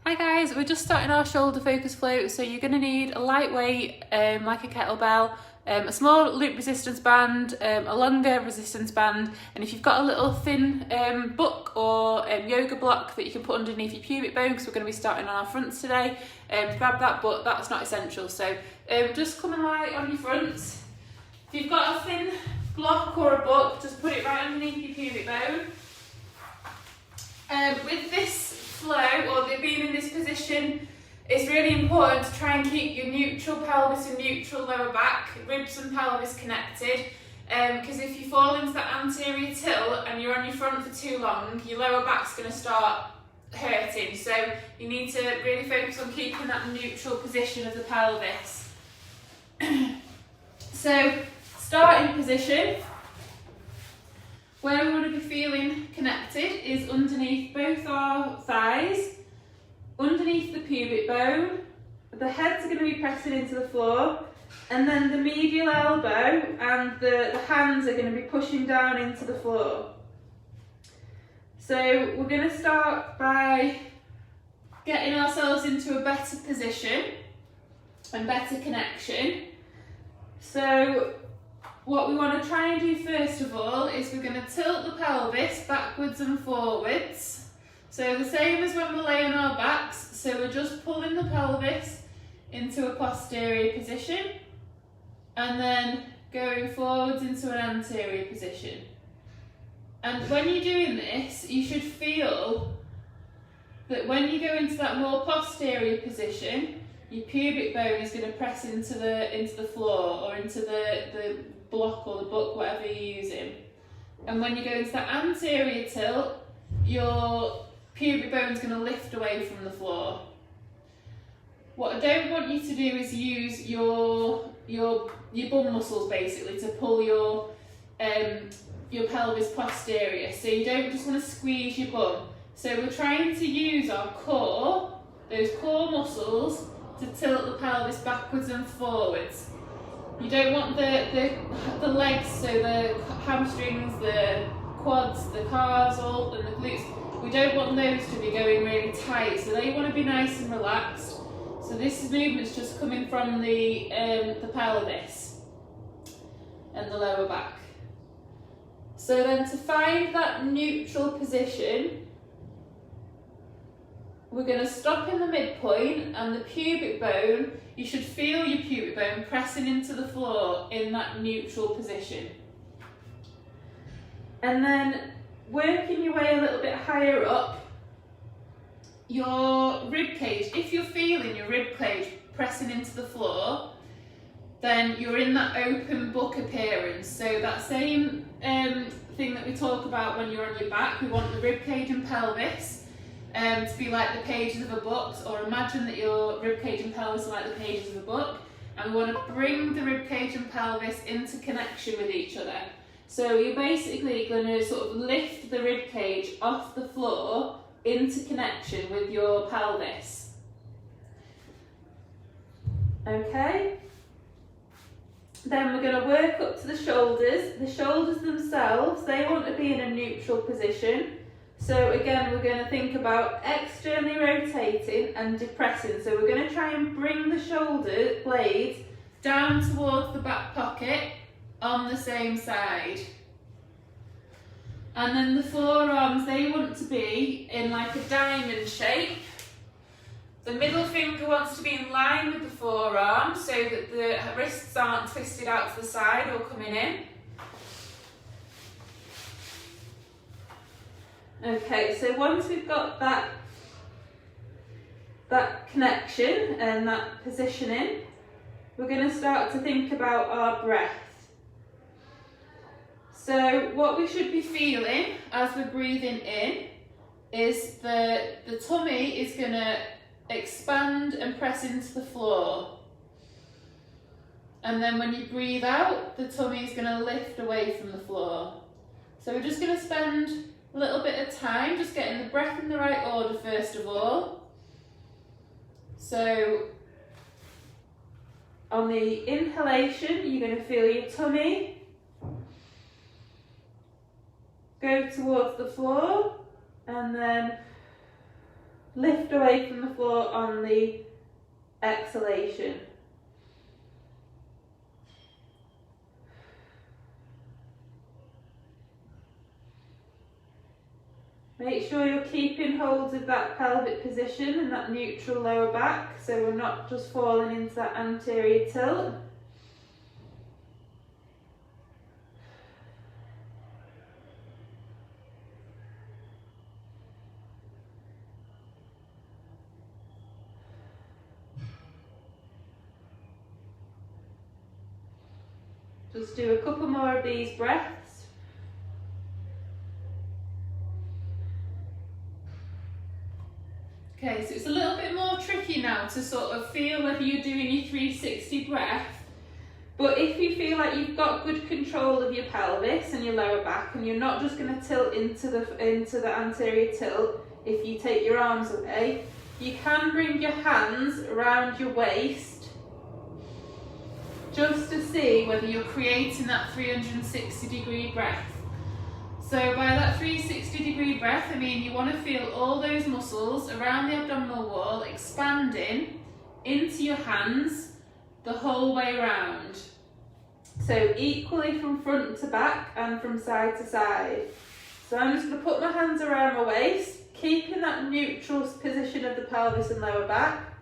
Hi guys, we're just starting our shoulder focus float, so you're going to need a lightweight like a kettlebell, a small loop resistance band, a longer resistance band, and if you've got a little thin book or yoga block that you can put underneath your pubic bone, because we're going to be starting on our fronts today, grab that, but that's not essential. So just come and lie on your fronts. If you've got a thin block or a book, just put it right underneath your pubic bone. With this flow, or being in this position, it's really important to try and keep your neutral pelvis and neutral lower back, ribs and pelvis connected, because if you fall into that anterior tilt and you're on your front for too long, your lower back's going to start hurting. So you need to really focus on keeping that neutral position of the pelvis. So starting position, where we want to be feeling connected is underneath both our thighs, underneath the pubic bone. The heads are going to be pressing into the floor, and then the medial elbow and the hands are going to be pushing down into the floor. So we're going to start by getting ourselves into a better position and better connection. So what we want to try and do first of all is we're going to tilt the pelvis backwards and forwards. So the same as when we lay on our backs, so we're just pulling the pelvis into a posterior position and then going forwards into an anterior position. And when you're doing this, you should feel that when you go into that more posterior position, your pubic bone is going to press into the floor or into the block or the book, whatever you're using. And when you go into that anterior tilt, your pubic bone is going to lift away from the floor. What I don't want you to do is use your bum muscles basically to pull your pelvis posterior. So you don't just want to squeeze your bum. So we're trying to use our core, those core muscles, to tilt the pelvis backwards and forwards. You don't want the legs, so the hamstrings, the quads, the calves, all, and the glutes, we don't want those to be going really tight, so they want to be nice and relaxed. So this movement's just coming from the pelvis and the lower back. So then to find that neutral position, we're going to stop in the midpoint, and the pubic bone, you should feel your pubic bone pressing into the floor in that neutral position. And then working your way a little bit higher up, your rib cage, if you're feeling your rib cage pressing into the floor, then you're in that open book appearance. So that same thing that we talk about when you're on your back, we want the rib cage and pelvis to be like the pages of a book, or imagine that your ribcage and pelvis are like the pages of a book, and we want to bring the ribcage and pelvis into connection with each other. So you're basically going to sort of lift the ribcage off the floor into connection with your pelvis. Okay? Then we're going to work up to the shoulders. The shoulders themselves, they want to be in a neutral position. So again, we're going to think about externally rotating and depressing. So we're going to try and bring the shoulder blades down towards the back pocket on the same side. And then the forearms, they want to be in like a diamond shape. The middle finger wants to be in line with the forearm so that the wrists aren't twisted out to the side or coming in. Okay, so once we've got that connection and that positioning, we're going to start to think about our breath. So what we should be feeling as we're breathing in is the tummy is going to expand and press into the floor. And then when you breathe out, the tummy is going to lift away from the floor. So we're just going to spend a little bit of time just getting the breath in the right order first of all. So on the inhalation, you're going to feel your tummy go towards the floor, and then lift away from the floor on the exhalation. Make sure you're keeping hold of that pelvic position and that neutral lower back, so we're not just falling into that anterior tilt. Just do a couple more of these breaths. Okay, so it's a little bit more tricky now to sort of feel whether you're doing your 360 breath, but if you feel like you've got good control of your pelvis and your lower back and you're not just going to tilt into the anterior tilt, if you take your arms away, you can bring your hands around your waist just to see whether you're creating that 360-degree breath. So by that 360-degree breath, I mean you want to feel all those muscles around the abdominal wall expanding into your hands the whole way around. So equally from front to back and from side to side. So I'm just going to put my hands around my waist, keeping that neutral position of the pelvis and lower back.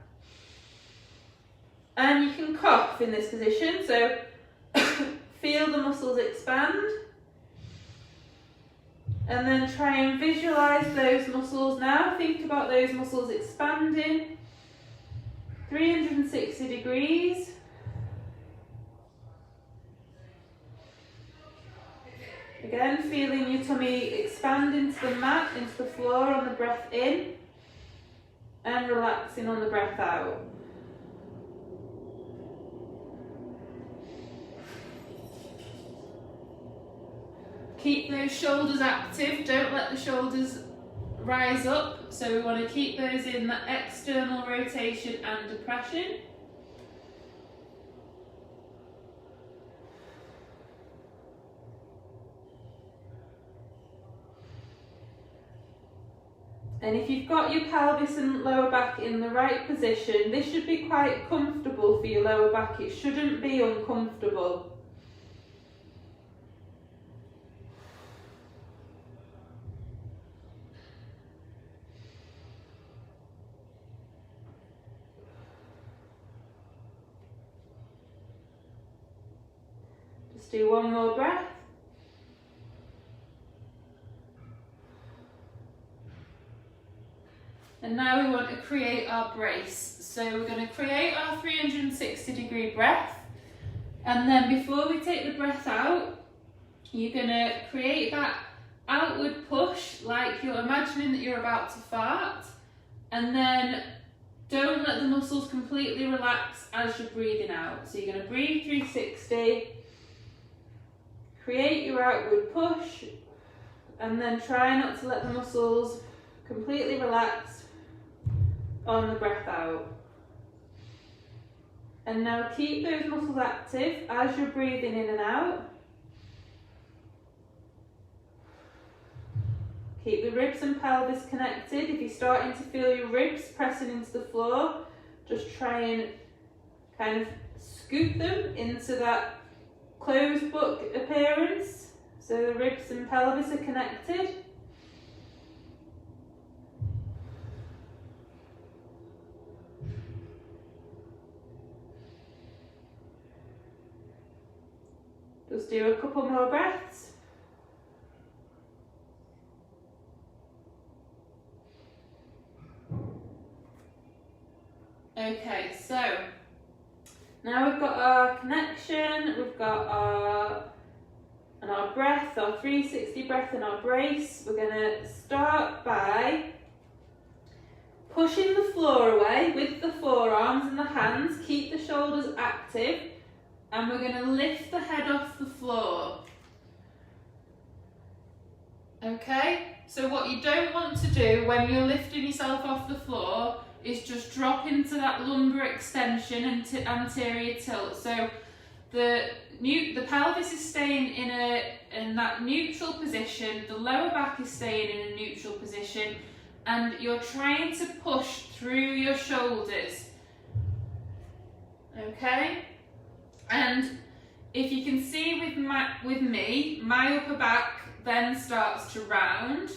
And you can cough in this position, so feel the muscles expand. And then try and visualise those muscles now. Think about those muscles expanding 360 degrees. Again, feeling your tummy expand into the mat, into the floor on the breath in, and relaxing on the breath out. Keep those shoulders active, don't let the shoulders rise up, so we want to keep those in that external rotation and depression. And if you've got your pelvis and lower back in the right position, this should be quite comfortable for your lower back, it shouldn't be uncomfortable. Just do one more breath. And now we want to create our brace. So we're going to create our 360-degree breath. And then before we take the breath out, you're going to create that outward push like you're imagining that you're about to fart. And then don't let the muscles completely relax as you're breathing out. So you're going to breathe 360, create your outward push, and then try not to let the muscles completely relax on the breath out. And now keep those muscles active as you're breathing in and out. Keep the ribs and pelvis connected. If you're starting to feel your ribs pressing into the floor, just try and kind of scoop them into that closed book appearance so the ribs and pelvis are connected. Just do a couple more breaths. Okay, so now we've got our connection, we've got our breath, our 360 breath and our brace. We're going to start by pushing the floor away with the forearms and the hands. Keep the shoulders active. And we're going to lift the head off the floor. Okay, so what you don't want to do when you're lifting yourself off the floor is just drop into that lumbar extension and anterior tilt. So the pelvis is staying in that neutral position, the lower back is staying in a neutral position, and you're trying to push through your shoulders. Okay? And if you can see with me, my upper back then starts to round.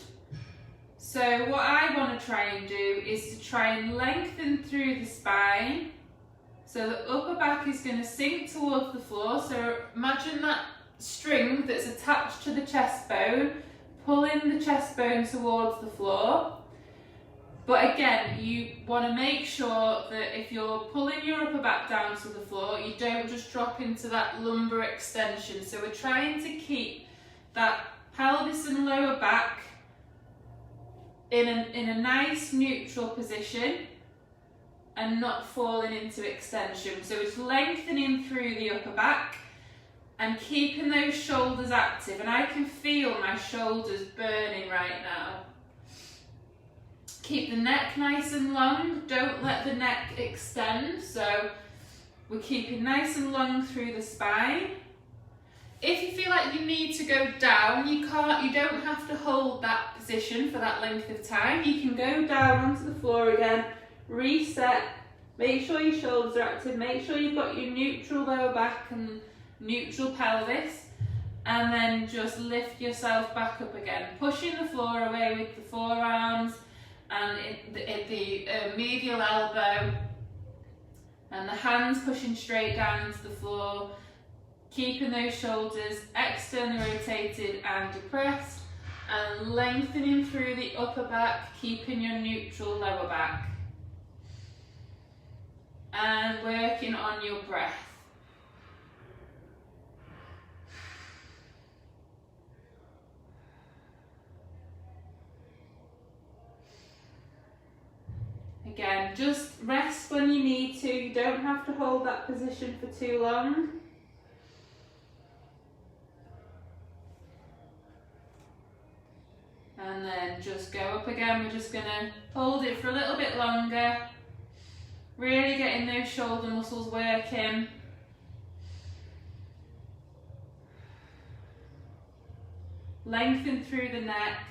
So what I want to try and do is to try and lengthen through the spine. So the upper back is going to sink towards the floor. So imagine that string that's attached to the chest bone, pulling the chest bone towards the floor. But again, you want to make sure that if you're pulling your upper back down to the floor, you don't just drop into that lumbar extension. So we're trying to keep that pelvis and lower back in a nice neutral position and not falling into extension. So it's lengthening through the upper back and keeping those shoulders active. And I can feel my shoulders burning right now. Keep the neck nice and long, don't let the neck extend. So we're keeping nice and long through the spine. If you feel like you need to go down, you don't have to hold that position for that length of time. You can go down onto the floor again, reset, make sure your shoulders are active, make sure you've got your neutral lower back and neutral pelvis, and then just lift yourself back up again, pushing the floor away with the forearms and the medial elbow, and the hands pushing straight down into the floor, keeping those shoulders externally rotated and depressed, and lengthening through the upper back, keeping your neutral lower back, and working on your breath. Again, just rest when you need to. You don't have to hold that position for too long. And then just go up again. We're just going to hold it for a little bit longer. Really getting those shoulder muscles working. Lengthen through the neck.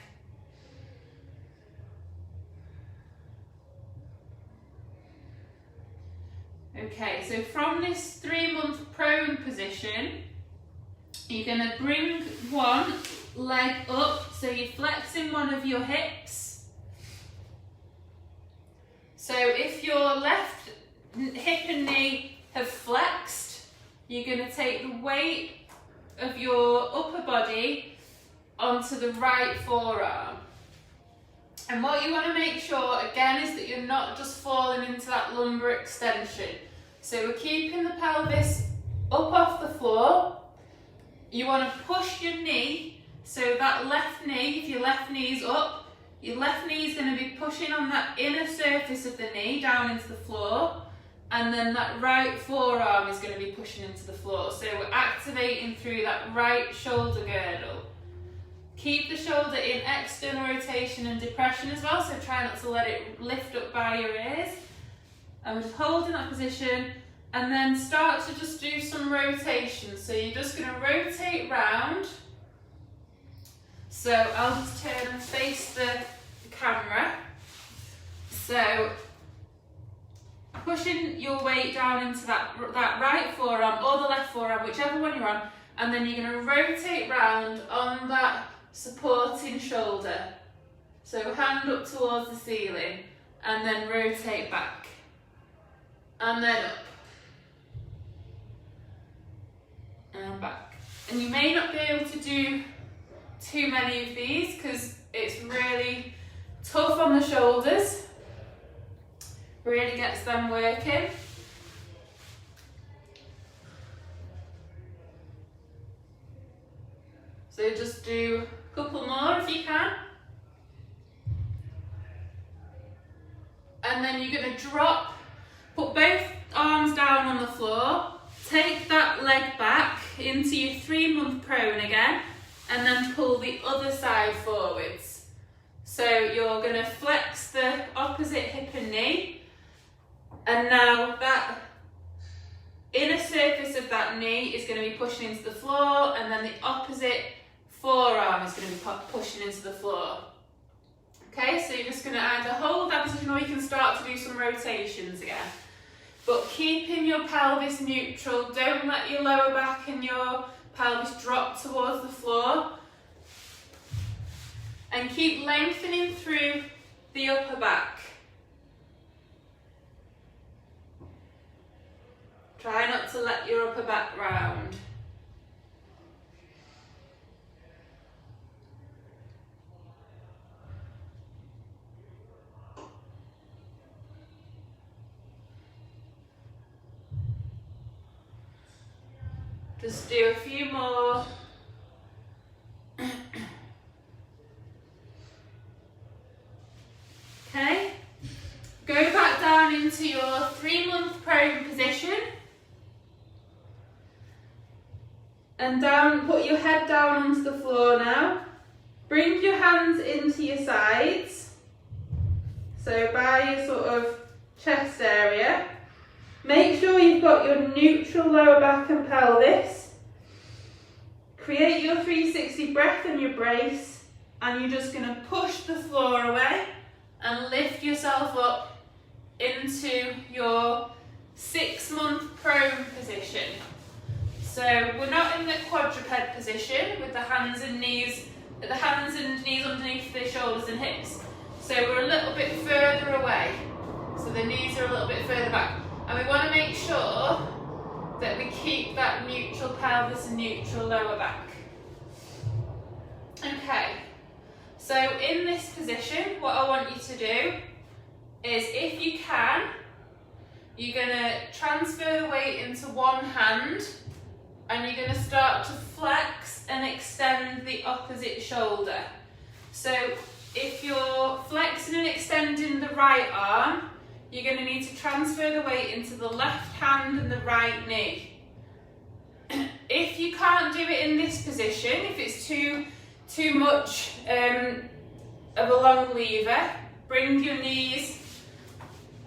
Okay, so from this 3-month prone position, you're going to bring one leg up, so you're flexing one of your hips. So if your left hip and knee have flexed, you're going to take the weight of your upper body onto the right forearm. And what you want to make sure, again, is that you're not just falling into that lumbar extension. So we're keeping the pelvis up off the floor. You want to push your knee, so that left knee, if your left knee is up, your left knee is going to be pushing on that inner surface of the knee down into the floor, and then that right forearm is going to be pushing into the floor. So we're activating through that right shoulder girdle. Keep the shoulder in external rotation and depression as well, so try not to let it lift up by your ears. And we're just holding that position, and then start to just do some rotation. So you're just going to rotate round. So I'll just turn and face the camera. So pushing your weight down into that right forearm or the left forearm, whichever one you're on, and then you're going to rotate round on that supporting shoulder. So hand up towards the ceiling, and then rotate back, and then up, and back. And you may not be able to do too many of these because it's really tough on the shoulders. Really gets them working. So just do a couple more if you can. And then you're going to drop, put both arms down on the floor, take that leg back into your 3-month prone again, and then pull the other side forwards. So you're going to flex the opposite hip and knee, and now that inner surface of that knee is going to be pushing into the floor, and then the opposite forearm is going to be pushing into the floor. Okay, so you're just going to either hold that position or you can start to do some rotations again. But keeping your pelvis neutral, don't let your lower back and your pelvis drop towards the floor. And keep lengthening through the upper back. Try not to let your upper back round. Just do a few more. Okay, go back down into your 3-month prone position. And down, put your head down onto the floor now. Bring your hands into your sides. So by your sort of chest area. Make sure you've got your neutral lower back and pelvis. Create your 360 breath and your brace. And you're just going to push the floor away and lift yourself up into your 6-month prone position. So we're not in the quadruped position with the hands and knees underneath the shoulders and hips. So we're a little bit further away. So the knees are a little bit further back. And we want to make sure that we keep that neutral pelvis and neutral lower back. Okay. So in this position, what I want you to do is, if you can, you're going to transfer the weight into one hand and you're going to start to flex and extend the opposite shoulder. So if you're flexing and extending the right arm, you're going to need to transfer the weight into the left hand and the right knee. If you can't do it in this position, if it's too much of a long lever, bring your knees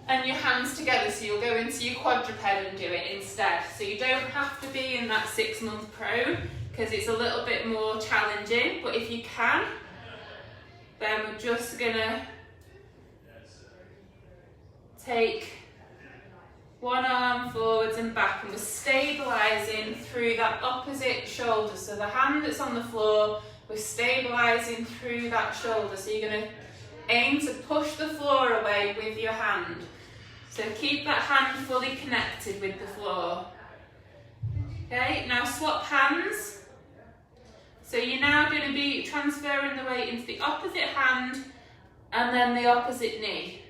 and your hands together, so you'll go into your quadruped and do it instead. So you don't have to be in that 6-month prone because it's a little bit more challenging, but if you can, then we're just gonna take one arm forwards and back, and we're stabilising through that opposite shoulder. So the hand that's on the floor, we're stabilising through that shoulder. So you're going to aim to push the floor away with your hand. So keep that hand fully connected with the floor. Okay, now swap hands. So you're now going to be transferring the weight into the opposite hand and then the opposite knee.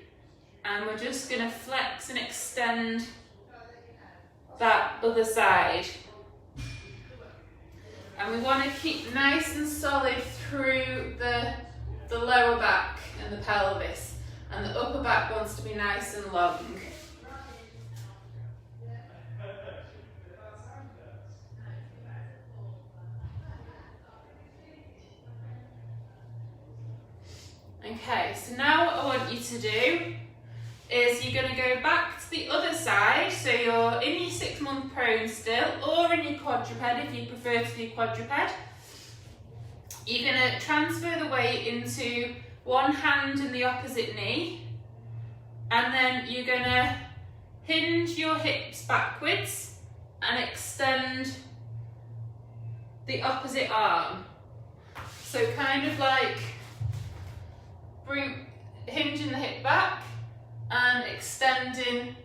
And we're just going to flex and extend that other side. And we want to keep nice and solid through the lower back and the pelvis. And the upper back wants to be nice and long. Okay, so now what I want you to do is you're going to go back to the other side, so you're in your 6-month prone still, or in your quadruped if you prefer to do quadruped. You're going to transfer the weight into one hand and the opposite knee, and then you're going to hinge your hips backwards and extend the opposite arm. So kind of like hinging the hip back and extending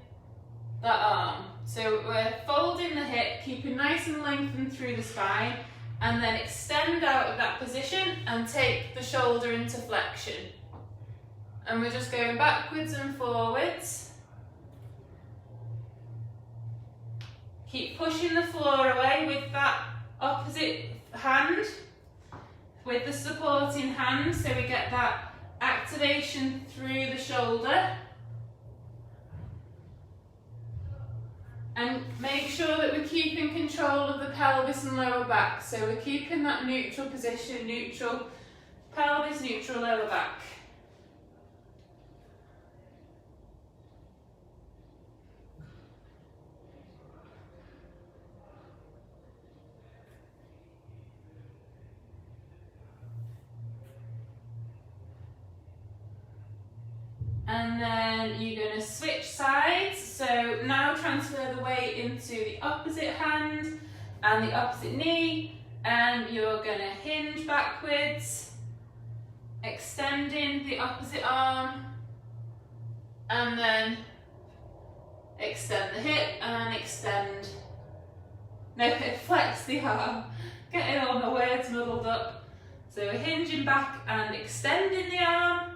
that arm. So we're folding the hip, keeping nice and lengthened through the spine, and then extend out of that position and take the shoulder into flexion. And we're just going backwards and forwards. Keep pushing the floor away with that opposite hand, with the supporting hand, so we get that activation through the shoulder. And make sure that we're keeping control of the pelvis and lower back. So we're keeping that neutral position, neutral pelvis, neutral lower back. And then you're going to switch sides. So now transfer the weight into the opposite hand and the opposite knee. And you're going to hinge backwards, extending the opposite arm. And then extend the hip and extend. No, flex the arm. Getting all the words muddled up. So we're hinging back and extending the arm,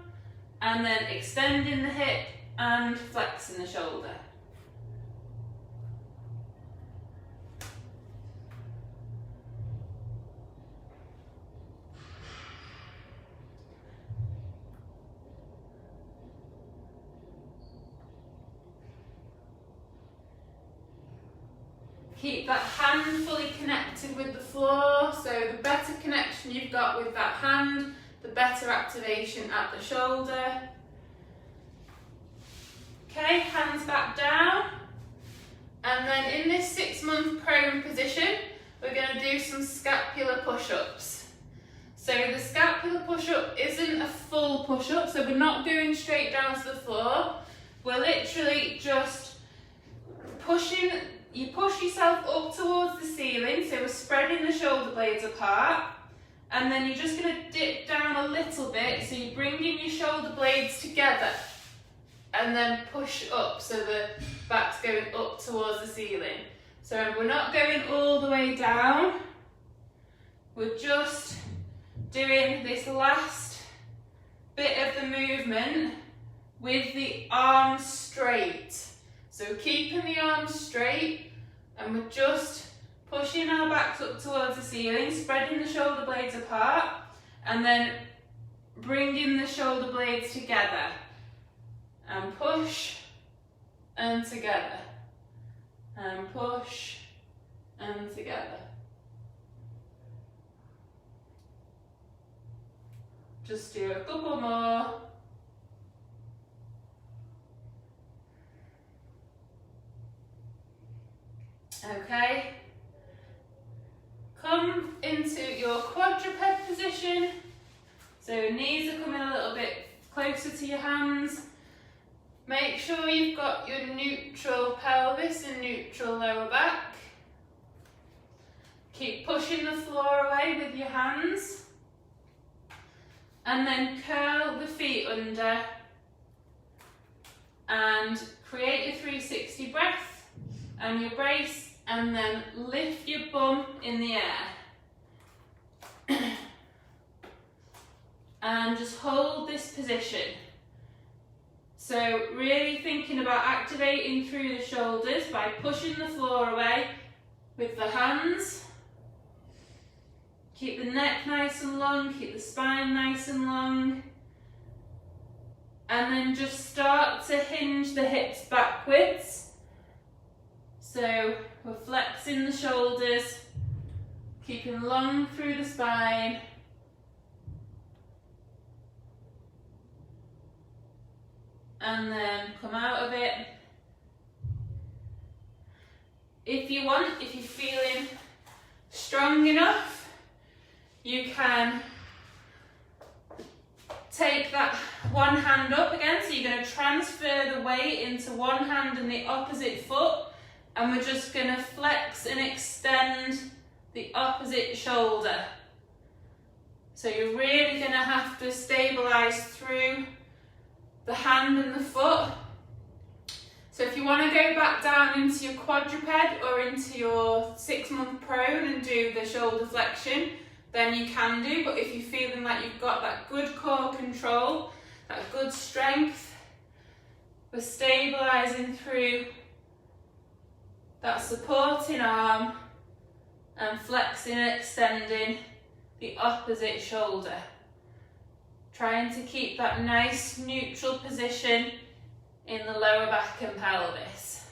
and then extending the hip and flexing the shoulder. Keep that hand fully connected with the floor, so the better connection you've got with that hand, the better activation at the shoulder. Okay, hands back down. And then in this 6-month prone position, we're going to do some scapular push-ups. So the scapular push-up isn't a full push-up, so we're not going straight down to the floor. We're literally just pushing. You push yourself up towards the ceiling, so we're spreading the shoulder blades apart, and then you're just going to dip down a little bit, so you're bringing your shoulder blades together, and then push up, so the back's going up towards the ceiling. So we're not going all the way down, we're just doing this last bit of the movement with the arms straight. So keeping the arms straight, and we're just pushing our backs up towards the ceiling, spreading the shoulder blades apart, and then bringing the shoulder blades together. And push, and together. And push, and together. Just do a couple more. Okay, come into your quadruped position, so knees are coming a little bit closer to your hands. Make sure you've got your neutral pelvis and neutral lower back. Keep pushing the floor away with your hands, and then curl the feet under and create your 360 breath and your brace. And then lift your bum in the air. And just hold this position. So really thinking about activating through the shoulders by pushing the floor away with the hands. Keep the neck nice and long, keep the spine nice and long. And then just start to hinge the hips backwards. So we're flexing the shoulders, keeping long through the spine. And then come out of it. If you want, if you're feeling strong enough, you can take that one hand up again. So you're going to transfer the weight into one hand and the opposite foot. And we're just going to flex and extend the opposite shoulder. So you're really going to have to stabilise through the hand and the foot. So if you want to go back down into your quadruped or into your 6-month prone and do the shoulder flexion, then you can do. But if you're feeling like you've got that good core control, that good strength, we're stabilising through that supporting arm and flexing and extending the opposite shoulder. Trying to keep that nice neutral position in the lower back and pelvis.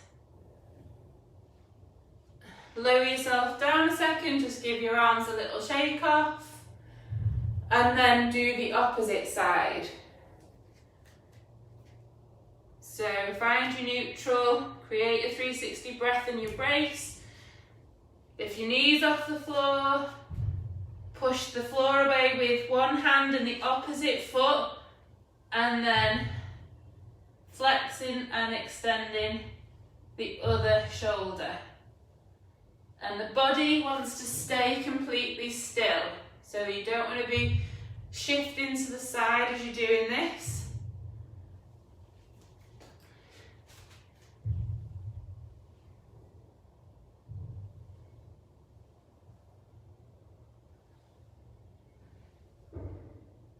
Lower yourself down a second, just give your arms a little shake off, and then do the opposite side. So find your neutral, create a 360 breath in your brace. Lift your knees off the floor, push the floor away with one hand and the opposite foot, and then flexing and extending the other shoulder. And the body wants to stay completely still. So you don't want to be shifting to the side as you're doing this.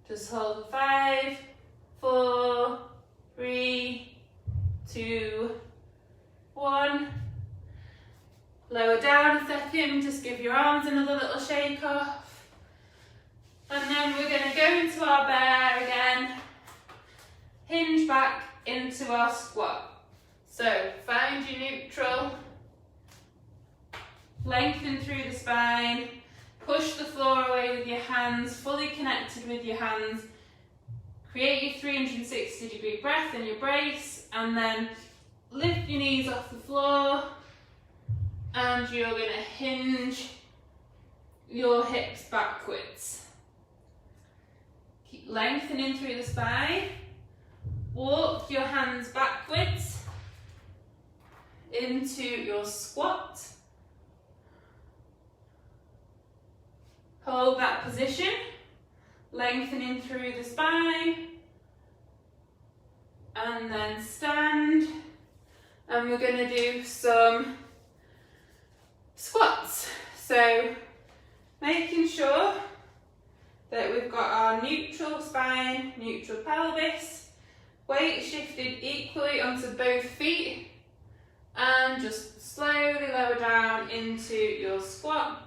Just hold 5, 4, 3, 2, 1. Lower down a second, just give your arms another little shake off. And then we're going to go into our bear again. Hinge back into our squat. So find your neutral. Lengthen through the spine. Push the floor away with your hands, fully connected with your hands. Create your 360-degree breath in your brace, and then lift your knees off the floor, and you're going to hinge your hips backwards. Keep lengthening through the spine. Walk your hands backwards into your squat. Hold that position, lengthening through the spine, and then stand, and we're going to do some squats. So making sure that we've got our neutral spine, neutral pelvis, weight shifted equally onto both feet, and just slowly lower down into your squat.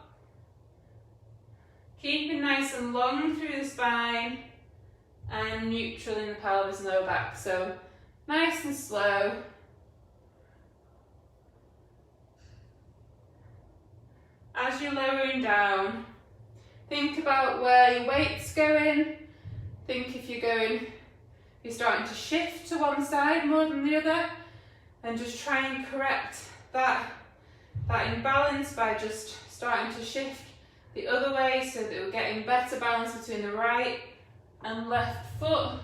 Keeping nice and long through the spine and neutral in the pelvis and lower back. So nice and slow. As you're lowering down, think about where your weight's going. Think if you're starting to shift to one side more than the other, and just try and correct that imbalance by just starting to shift the other way so that we're getting better balance between the right and left foot.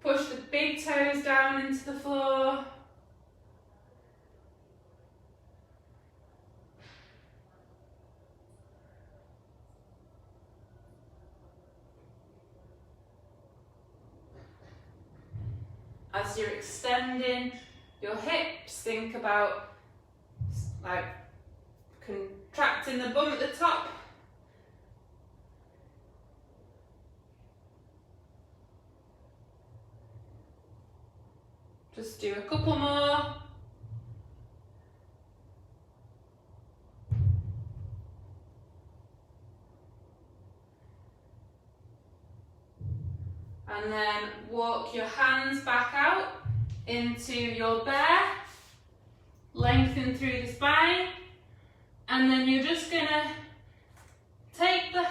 Push the big toes down into the floor. As you're extending your hips, think about like contracting the bum at the top. Just do a couple more. And then walk your hands back out into your bear. Lengthen through the spine, and then you're just gonna take the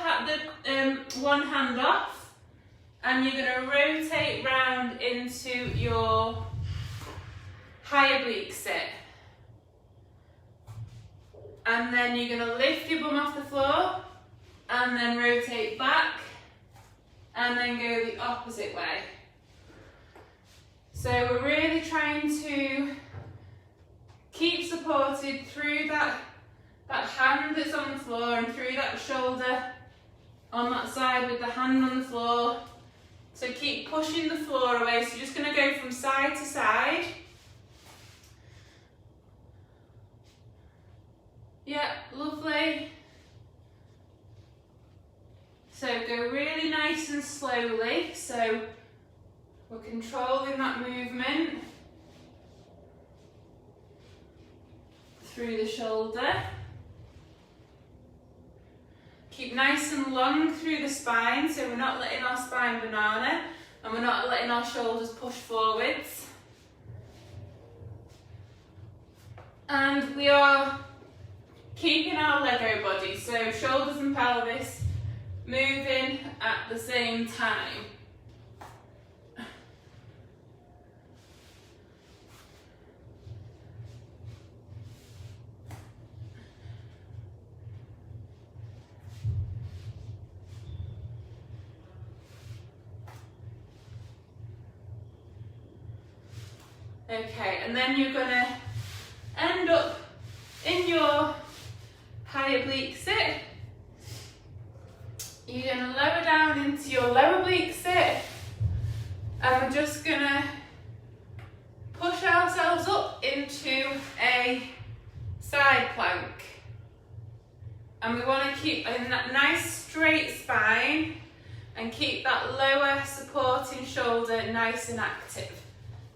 one hand off, and you're gonna rotate round into your high oblique sit. And then you're gonna lift your bum off the floor, and then rotate back, and then go the opposite way. So we're really trying to keep supported through that hand that's on the floor and through that shoulder on that side with the hand on the floor. So keep pushing the floor away. So you're just going to go from side to side. Yeah, lovely. So go really nice and slowly. So we're controlling that movement through the shoulder. Keep nice and long through the spine, so we're not letting our spine banana and we're not letting our shoulders push forwards. And we are keeping our Lego body, so shoulders and pelvis moving at the same time. Okay, and then you're going to end up in your high oblique sit. You're going to lower down into your low oblique sit, and we're just going to push ourselves up into a side plank. And we want to keep a nice straight spine and keep that lower supporting shoulder nice and active.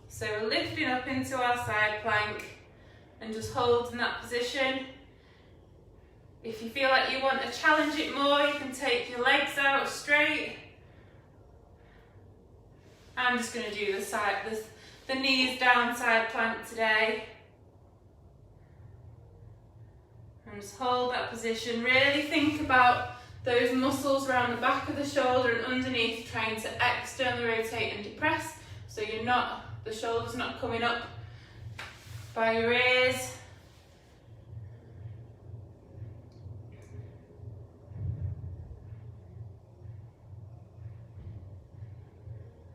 So we're lifting up into our side plank and just holding that position. If you feel like you want to challenge it more, you can take your legs out straight. I'm just going to do the knees down side plank today. And just hold that position. Really think about those muscles around the back of the shoulder and underneath, trying to externally rotate and depress, so the shoulder's not coming up by your ears.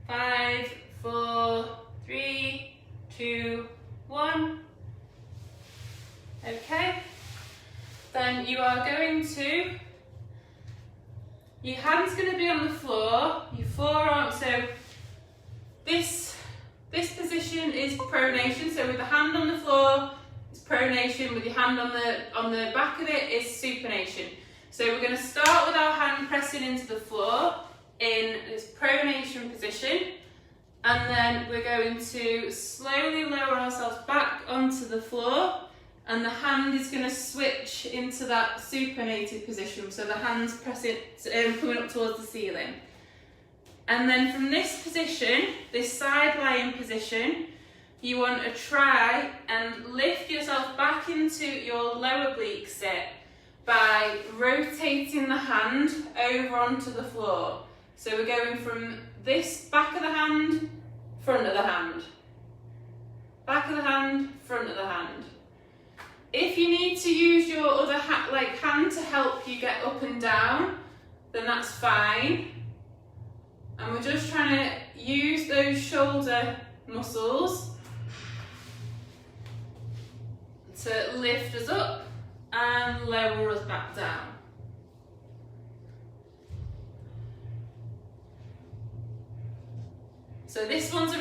Five, 4, 3, 2, 1. Okay. Then you are going to, your hand's going to be on the floor, your forearm, so this position is pronation, so with the hand on the floor it's pronation, with your hand on the back of it is supination. So we're going to start with our hand pressing into the floor in this pronation position, and then we're going to slowly lower ourselves back onto the floor, and the hand is going to switch into that supinated position, so the hand's pressing, coming up towards the ceiling. And then from this position, this side lying position, you want to try and lift yourself back into your lower oblique sit by rotating the hand over onto the floor. So we're going from this back of the hand, front of the hand, back of the hand, front of the hand. If you need to use your other hand to help you get up and down, then that's fine. And we're just trying to use those shoulder muscles to lift us up and lower us back down. So this one's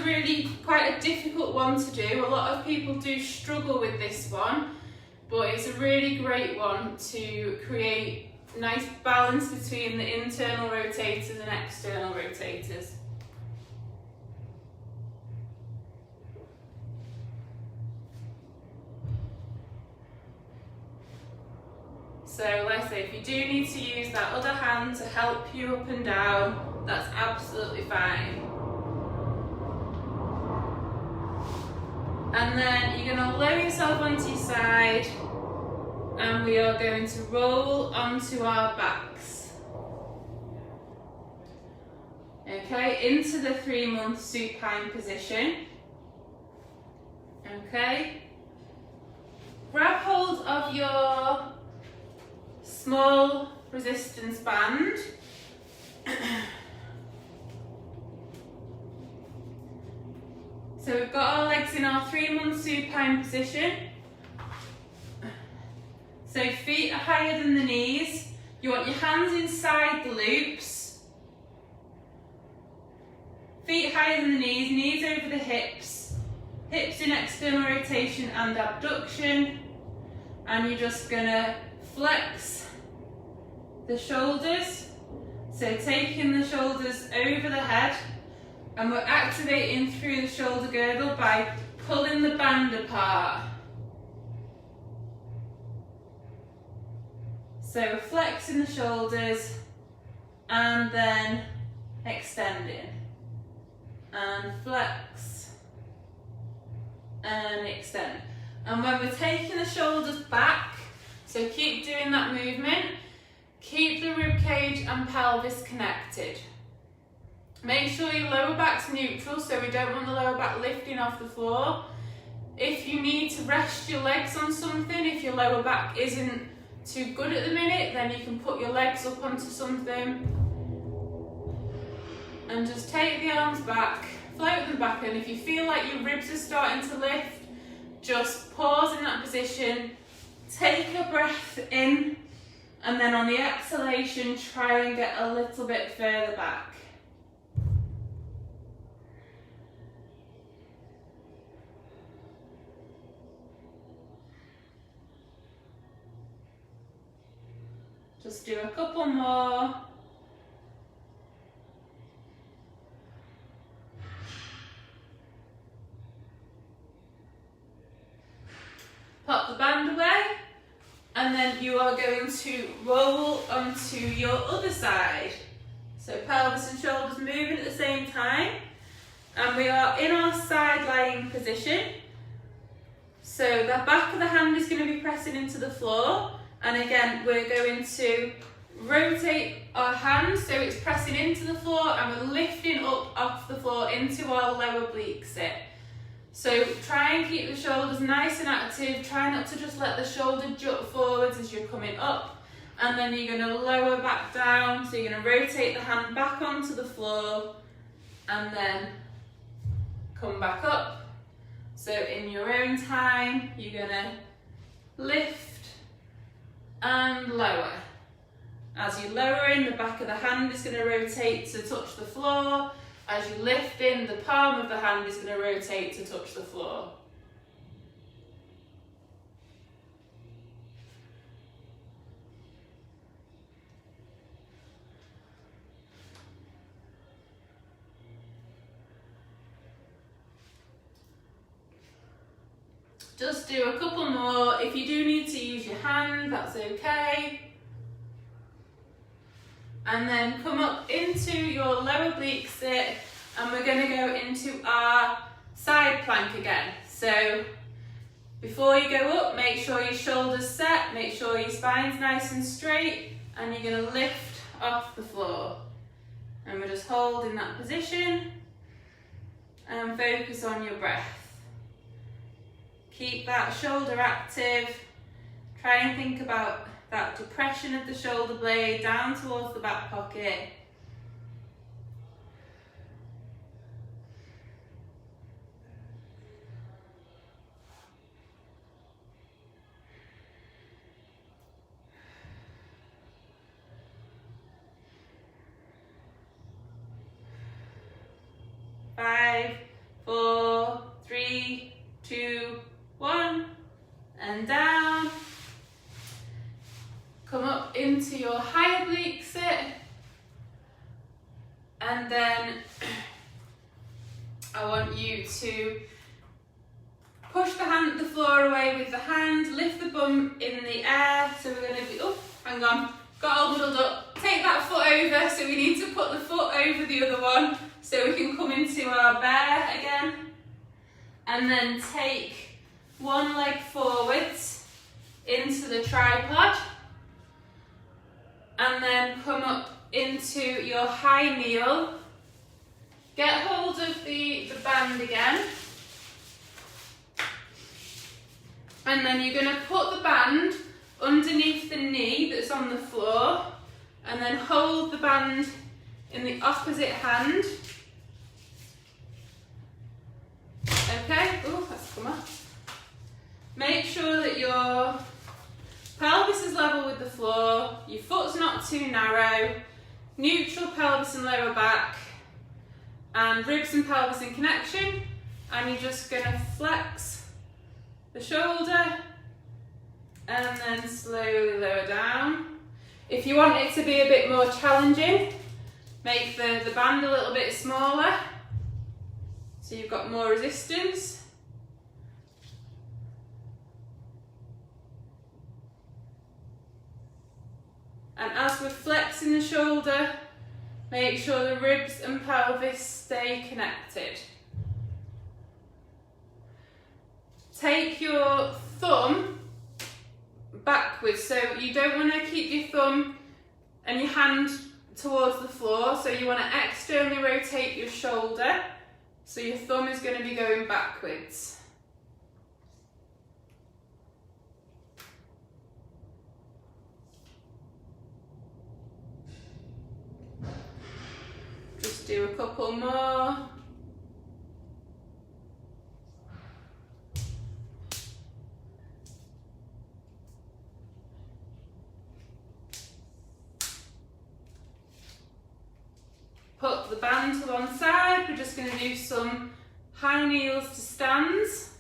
quite a difficult one to do. A lot of people do struggle with this one, but it's a really great one to create nice balance between the internal rotators and external rotators. So let's say if you do need to use that other hand to help you up and down, that's absolutely fine. And then you're going to lower yourself onto your side, and we are going to roll onto our backs. Okay, into the 3-month supine position. Okay. Grab hold of your small resistance band. So we've got our legs in our 3-month supine position. So feet are higher than the knees. You want your hands inside the loops. Feet higher than the knees, knees over the hips. Hips in external rotation and abduction. And you're just gonna flex the shoulders. So taking the shoulders over the head, and we're activating through the shoulder girdle by pulling the band apart. So we're flexing the shoulders and then extending. And flex and extend. And when we're taking the shoulders back, so keep doing that movement, keep the rib cage and pelvis connected. Make sure your lower back's neutral, so we don't want the lower back lifting off the floor. If you need to rest your legs on something, if your lower back isn't too good at the minute, then you can put your legs up onto something. And just take the arms back, float them back, and if you feel like your ribs are starting to lift, just pause in that position, take a breath in, and then on the exhalation, try and get a little bit further back. Just do a couple more. Pop the band away, and then you are going to roll onto your other side. So pelvis and shoulders moving at the same time, and we are in our side lying position. So the back of the hand is going to be pressing into the floor, and again we're going to rotate our hands so it's pressing into the floor, and we're lifting up off the floor into our lower oblique sit. So try and keep the shoulders nice and active. Try not to just let the shoulder jut forwards as you're coming up. And then you're going to lower back down. So you're going to rotate the hand back onto the floor and then come back up. So in your own time, you're going to lift and lower. As you lower in, the back of the hand is going to rotate to touch the floor. As you lift in, the palm of the hand is going to rotate to touch the floor. Just do a couple more. If you do need to use your hand, that's okay. And then come up into your lower oblique sit, and we're going to go into our side plank again. So before you go up, make sure your shoulders set, make sure your spine's nice and straight, and you're going to lift off the floor. And we're just holding that position and focus on your breath. Keep that shoulder active. Try and think about that depression of the shoulder blade down towards the back pocket. Five, four, three, two, one, and down. Come up into your high oblique sit, and then I want you to push the floor away with the hand, lift the bum in the air. So we're going to be, oh, hang on, got all muddled up. Take that foot over, so we need to put the foot over the other one so we can come into our bear again. And then take one leg forwards into the tripod. And then come up into your high kneel. Get hold of the band again. And then you're going to put the band underneath the knee that's on the floor, and then hold the band in the opposite hand. Okay, oh, that's come up. Make sure that your pelvis is level with the floor, your foot's not too narrow, neutral pelvis and lower back, and ribs and pelvis in connection. And you're just going to flex the shoulder and then slowly lower down. If you want it to be a bit more challenging, make the band a little bit smaller so you've got more resistance. And as we're flexing the shoulder, make sure the ribs and pelvis stay connected. Take your thumb backwards, so you don't want to keep your thumb and your hand towards the floor, so you want to externally rotate your shoulder, so your thumb is going to be going backwards. Just do a couple more. put the band to one side. We're just going to do some high kneels to stands.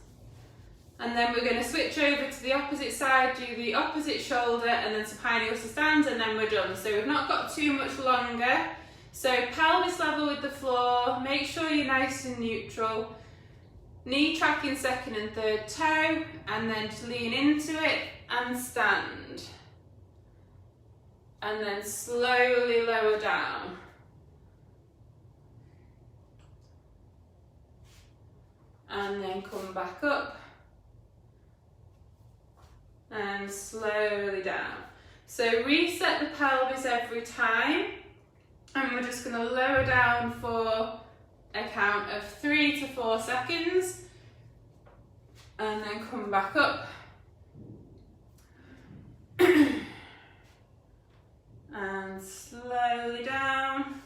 And then we're going to switch over to the opposite side, do the opposite shoulder, and then some high kneels to stands, and then we're done. So we've not got too much longer. So pelvis level with the floor, make sure you're nice and neutral. Knee tracking second and third toe, and then just lean into it and stand. And then slowly lower down. And then come back up. And slowly down. So reset the pelvis every time. And we're just going to lower down for a count of 3 to 4 seconds. And then come back up. And slowly down.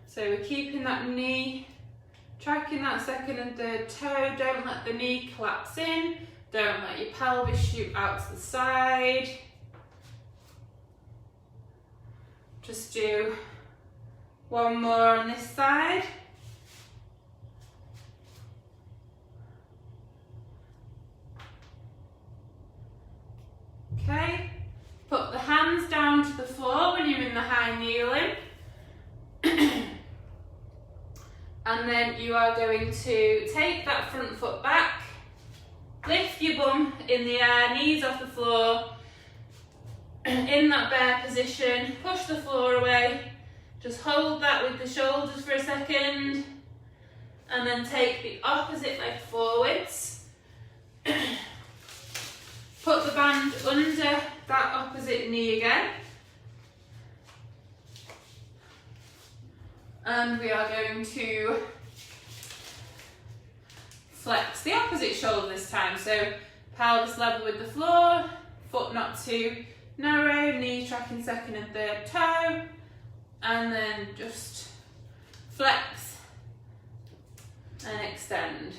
So we're keeping that knee, tracking that second and third toe. Don't let the knee collapse in. Don't let your pelvis shoot out to the side. Just do one more on this side. Okay, put the hands down to the floor when you're in the high kneeling. And then you are going to take that front foot back, lift your bum in the air, knees off the floor, in that bear position, push the floor away, just hold that with the shoulders for a second, and then take the opposite leg forwards. Put the band under that opposite knee again. And we are going to flex the opposite shoulder this time. So pelvis level with the floor, foot not too narrow, knee tracking second and third toe, and then just flex and extend.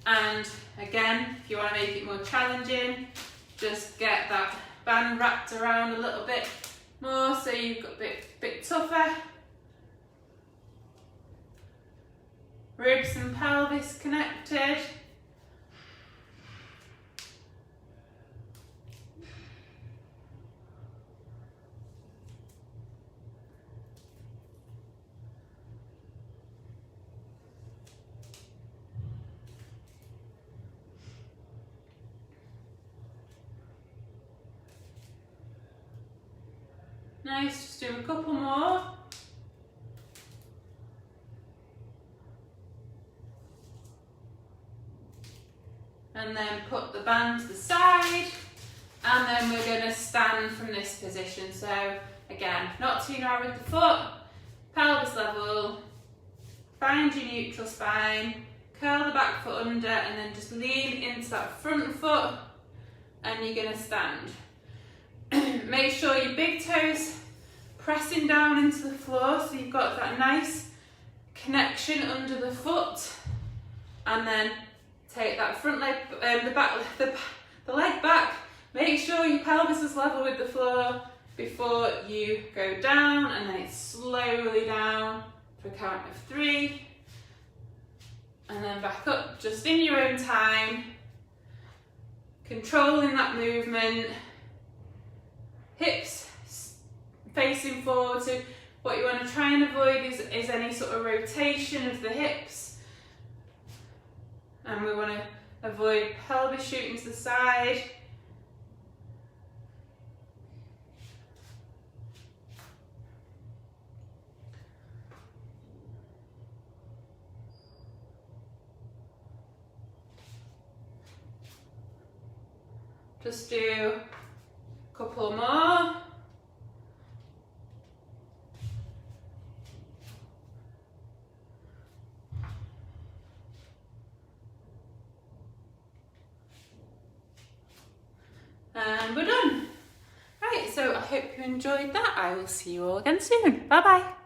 And again, if you want to make it more challenging, just get that band wrapped around a little bit more so you've got a bit tougher. Ribs and pelvis connected. Nice, just do a couple more. And then put the band to the side, and then we're going to stand from this position. So again, not too narrow with the foot, pelvis level, find your neutral spine, curl the back foot under, and then just lean into that front foot, and you're going to stand. Make sure your big toes pressing down into the floor so you've got that nice connection under the foot, and then take that front leg, the leg back. Make sure your pelvis is level with the floor before you go down, and then it's slowly down for a count of 3, and then back up just in your own time, controlling that movement, hips facing forward. So what you want to try and avoid is any sort of rotation of the hips. And we want to avoid pelvis shooting to the side. Just do a couple more. And we're done. Right, so I hope you enjoyed that. I will see you all again soon. Bye bye.